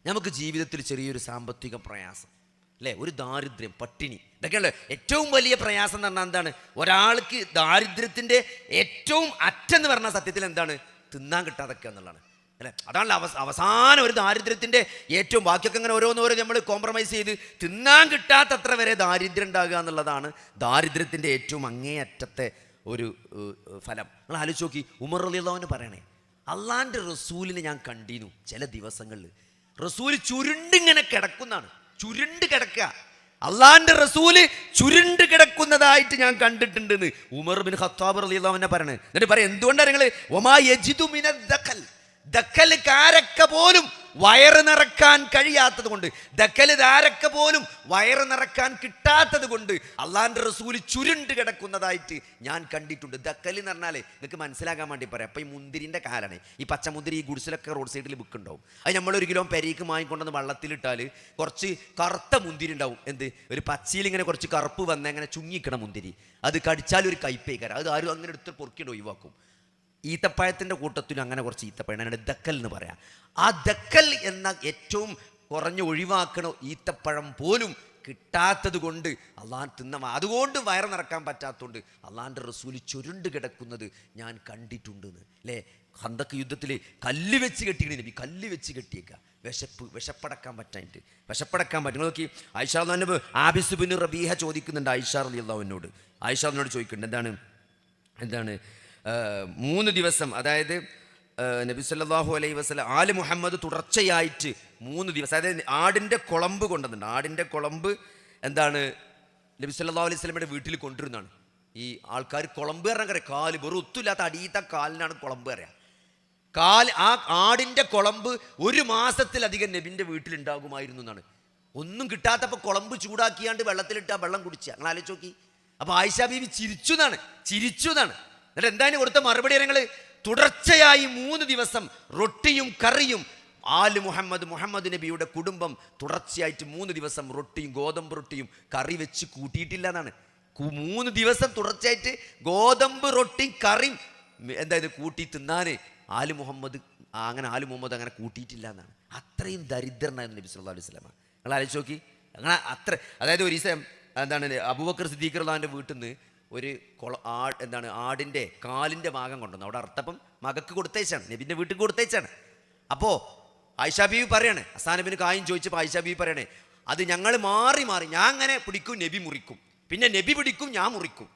നമുക്ക് ജീവിതത്തിൽ ചെറിയൊരു സാമ്പത്തിക പ്രയാസം അല്ലേ, ഒരു ദാരിദ്ര്യം, പട്ടിണി, ഇതൊക്കെയല്ലേ ഏറ്റവും വലിയ പ്രയാസം എന്ന് പറഞ്ഞാൽ എന്താണ്? ഒരാൾക്ക് ദാരിദ്ര്യത്തിൻ്റെ ഏറ്റവും അറ്റെന്ന് പറഞ്ഞാൽ സത്യത്തിൽ എന്താണ്? തിന്നാൻ കിട്ടാതൊക്കെ എന്നുള്ളതാണ് അല്ലേ. അതാണല്ലോ അവസാനം ഒരു ദാരിദ്ര്യത്തിൻ്റെ ഏറ്റവും, ബാക്കിയൊക്കെ ഇങ്ങനെ ഓരോന്നോരോ നമ്മൾ കോംപ്രമൈസ് ചെയ്ത് തിന്നാൻ കിട്ടാത്തത്ര വരെ ദാരിദ്ര്യം ഉണ്ടാകുക എന്നുള്ളതാണ് ദാരിദ്ര്യത്തിൻ്റെ ഏറ്റവും അങ്ങേയറ്റത്തെ ഒരു ഫലം. നിങ്ങൾ ആലോചിച്ച് നോക്കി, ഉമർ റളിയല്ലാഹു പറയണേ, അള്ളാൻ്റെ റസൂലിനെ ഞാൻ കണ്ടിരുന്നു ചില ദിവസങ്ങളിൽ റസൂൽ ചുരുണ്ടിങ്ങനെ കിടക്കുന്നതാണ്, ചുരുണ്ട് കിടക്കുക. അള്ളാന്റെ റസൂല് ചുരുണ്ട് കിടക്കുന്നതായിട്ട് ഞാൻ കണ്ടിട്ടുണ്ടെന്ന് ഉമർ ബിൻ ഖത്താബ് റളിയല്ലാഹു പറയണേ. എന്നിട്ട് പറയാം, എന്തുകൊണ്ടാണ് നിങ്ങൾ ഒമാ യജിദു മിനദ് ദഖൽ, ദഖൽ കാരക്ക പോലും വയറ് നിറക്കാൻ കഴിയാത്തത് കൊണ്ട്, ദഖൽ ധാരക്ക പോലും വയറ് നിറക്കാൻ കിട്ടാത്തത് കൊണ്ട് അള്ളാന്റെ റസൂല് ചുരുണ്ട് കിടക്കുന്നതായിട്ട് ഞാൻ കണ്ടിട്ടുണ്ട്. ദഖൽ എന്ന് പറഞ്ഞാൽ നിങ്ങൾക്ക് മനസ്സിലാക്കാൻ വേണ്ടി പറയാം. അപ്പം ഈ മുന്തിരിൻ്റെ കാലാണ്, ഈ പച്ചമുന്തിരി ഈ ഗുഡ്സിലൊക്കെ റോഡ് സൈഡിൽ ബുക്കുണ്ടാവും. അത് നമ്മളൊരു കിലോ പെരീക്ക് വാങ്ങിക്കൊണ്ടെന്ന് വെള്ളത്തിലിട്ടാൽ കുറച്ച് കറുത്ത മുന്തിരി ഉണ്ടാവും. എന്ത് ഒരു പച്ചയിൽ ഇങ്ങനെ കുറച്ച് കറുപ്പ് വന്ന അങ്ങനെ ചുങ്ങിക്കണം മുന്തിരി, അത് കടിച്ചാൽ ഒരു കയ്പേക്കാരം, അത് ആരും അങ്ങനെ എടുത്ത് പൊറുക്കിയിട്ട് ഒഴിവാക്കും. ഈത്തപ്പഴത്തിൻ്റെ കൂട്ടത്തിൽ അങ്ങനെ കുറച്ച് ഈത്തപ്പഴം, അതിനാണ് ദക്കൽ എന്ന് പറയാം. ആ ദക്കൽ എന്ന ഏറ്റവും കുറഞ്ഞ് ഒഴിവാക്കണ ഈത്തപ്പഴം പോലും കിട്ടാത്തത് കൊണ്ട് അള്ളാൻ അതുകൊണ്ട് വയറ് നിറക്കാൻ പറ്റാത്തതുകൊണ്ട് അള്ളാൻ്റെ റസൂല് ചുരുണ്ട് കിടക്കുന്നത് ഞാൻ കണ്ടിട്ടുണ്ടെന്ന് അല്ലേ. ഖന്തക്ക് യുദ്ധത്തിൽ കല്ല് വെച്ച് കെട്ടിക്കണ നബി, കല്ല് വെച്ച് കെട്ടിയേക്കുക, വിശപ്പടക്കാൻ പറ്റാനായിട്ട്, വിശപ്പടക്കാൻ പറ്റും. നോക്കി ആയിഷ റളിയല്ലാഹു ആബിസ് ബിൻ റബീഹ ചോദിക്കുന്നുണ്ട് ആയിഷ റളിയല്ലാഹുവിനോട്, ആയിഷ റളിയല്ലാഹു ചോദിക്കുന്നുണ്ട് എന്താണ് 3 ദിവസം, അതായത് നബി സല്ലല്ലാഹു അലൈഹി വസല്ലം ആല് മുഹമ്മദ് തുടർച്ചയായിട്ട് 3 ദിവസം, അതായത് ആടിൻ്റെ കുളമ്പ് കൊണ്ടുവന്നിട്ടുണ്ട്. ആടിൻ്റെ കുളമ്പ് എന്താണ് നബി സല്ലല്ലാഹു അലൈഹി വസല്ലമയുടെ വീട്ടിൽ കൊണ്ടുവരുന്നതാണ്. ഈ ആൾക്കാർ കുളമ്പ് പറഞ്ഞാൽ കാല് വെറും ഒത്തുമില്ലാത്ത അടിയത്തെ കാലിനാണ് കുളമ്പ് പറയാം. ആ ആടിൻ്റെ കുളമ്പ് 1 മാസത്തിലധികം നബിൻ്റെ വീട്ടിലുണ്ടാകുമായിരുന്നു എന്നാണ്. ഒന്നും കിട്ടാത്തപ്പോൾ കുളമ്പ് ചൂടാക്കിയാണ്ട് വെള്ളത്തിലിട്ടാൽ വെള്ളം കുടിക്കുക. നിങ്ങൾ ആലോചിച്ച് നോക്കി. അപ്പോൾ ആയിഷ ബീവി ചിരിച്ചു എന്നാണ്. എന്നിട്ട് എന്തായാലും കൊടുത്ത മറുപടി ഞങ്ങൾ തുടർച്ചയായി 3 ദിവസം റൊട്ടിയും കറിയും, ആല് മുഹമ്മദ് നബിയുടെ കുടുംബം തുടർച്ചയായിട്ട് 3 ദിവസം റൊട്ടിയും ഗോതമ്പ് റൊട്ടിയും കറി വെച്ച് കൂട്ടിയിട്ടില്ല എന്നാണ്. 3 ദിവസം തുടർച്ചയായിട്ട് ഗോതമ്പ് റൊട്ടിയും കറിയും എന്തായത് കൂട്ടി തിന്നാൻ ആല് മുഹമ്മദ് അങ്ങനെ കൂട്ടിയിട്ടില്ല എന്നാണ്. അത്രയും ദരിദ്രനായിരുന്നു നബി സല്ലല്ലാഹു അലൈഹി വസല്ലം. നിങ്ങൾ ആലോചിച്ച് നോക്കി. അങ്ങനെ അതായത് ഒരു ദിവസം അബൂബക്കർ സിദ്ദീഖ് റളിയല്ലാഹുവിൻ്റെ വീട്ടിൽ നിന്ന് ഒരു ആടിൻ്റെ കാലിൻ്റെ ഭാഗം കൊണ്ടുവന്നു. അവിടെ അർത്ഥപ്പം മകക്ക് കൊടുത്തേച്ചാണ്, നബിൻ്റെ വീട്ടിൽ കൊടുത്തേച്ചാണ്. അപ്പോൾ ആയിഷ ബീവി പറയാണ്, ഹസ്സാൻ നബിന് കായും ചോദിച്ചപ്പോൾ ആയിഷ ബീവി പറയണേ, അത് ഞങ്ങൾ മാറി ഞാൻ അങ്ങനെ പിടിക്കും, നബി മുറിക്കും, പിന്നെ നബി പിടിക്കും, ഞാൻ മുറിക്കും,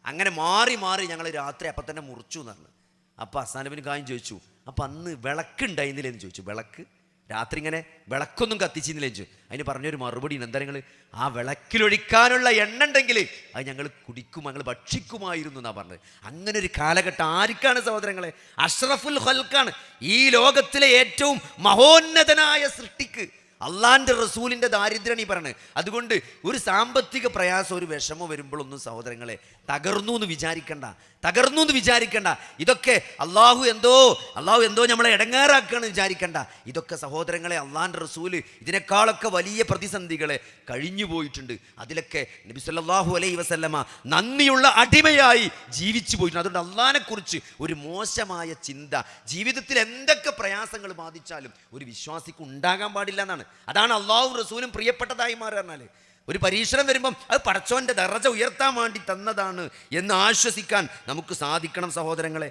അങ്ങനെ മാറി ഞങ്ങൾ രാത്രി അപ്പം തന്നെ മുറിച്ചു എന്ന് പറഞ്ഞു. അപ്പോൾ ഹസ്സാൻ നബിന് കായും ചോദിച്ചു, അപ്പം അന്ന് വിളക്കുണ്ടായിരുന്നില്ലെന്ന് ചോദിച്ചു. വിളക്ക് രാത്രി ഇങ്ങനെ വിളക്കൊന്നും കത്തിച്ചിരുന്നില്ല ചോദിച്ചു. അതിന് പറഞ്ഞൊരു മറുപടി എന്താ, നിങ്ങൾ ആ വിളക്കിലൊഴിക്കാനുള്ള എണ്ണ ഉണ്ടെങ്കിൽ അത് ഞങ്ങൾ കുടിക്കും, ഞങ്ങൾ ഭക്ഷിക്കുമായിരുന്നു എന്നാണ് പറഞ്ഞത്. അങ്ങനെ ഒരു കാലഘട്ടം ആർക്കാണ് സഹോദരങ്ങളെ? അഷ്റഫുൽ ഖൽഖാണ്, ഈ ലോകത്തിലെ ഏറ്റവും മഹോന്നതനായ സൃഷ്ടിക്ക് അള്ളാൻ്റെ റസൂലിൻ്റെ ദാരിദ്ര്യമാണ് ഈ പറയുന്നത്. അതുകൊണ്ട് ഒരു സാമ്പത്തിക പ്രയാസം, ഒരു വിഷമം വരുമ്പോഴൊന്നും സഹോദരങ്ങളെ തകർന്നു എന്ന് വിചാരിക്കണ്ട. ഇതൊക്കെ അള്ളാഹു എന്തോ നമ്മളെ ഇടങ്ങേറാക്കുകയാണ് വിചാരിക്കണ്ട. ഇതൊക്കെ സഹോദരങ്ങളെ അള്ളാൻ്റെ റസൂല് ഇതിനേക്കാളൊക്കെ വലിയ പ്രതിസന്ധികളെ കഴിഞ്ഞു പോയിട്ടുണ്ട്. അതിലൊക്കെ നബി സല്ലല്ലാഹു അലൈഹി വസല്ലമ നന്ദിയുള്ള അടിമയായി ജീവിച്ചു പോയിട്ടുണ്ട്. അതുകൊണ്ട് അള്ളാഹിനെക്കുറിച്ച് ഒരു മോശമായ ചിന്ത ജീവിതത്തിൽ എന്തൊക്കെ പ്രയാസങ്ങൾ ബാധിച്ചാലും ഒരു വിശ്വാസിക്ക് ഉണ്ടാകാൻ പാടില്ല എന്നാണ്. അതാണ് അള്ളാഹു റസൂലും പ്രിയപ്പെട്ടതായി മാറുക. ഒരു പരീക്ഷണം വരുമ്പം അത് പടച്ചോൻ്റെ ദറജ ഉയർത്താൻ വേണ്ടി തന്നതാണ് എന്ന് ആശ്വസിക്കാൻ നമുക്ക് സാധിക്കണം സഹോദരങ്ങളെ.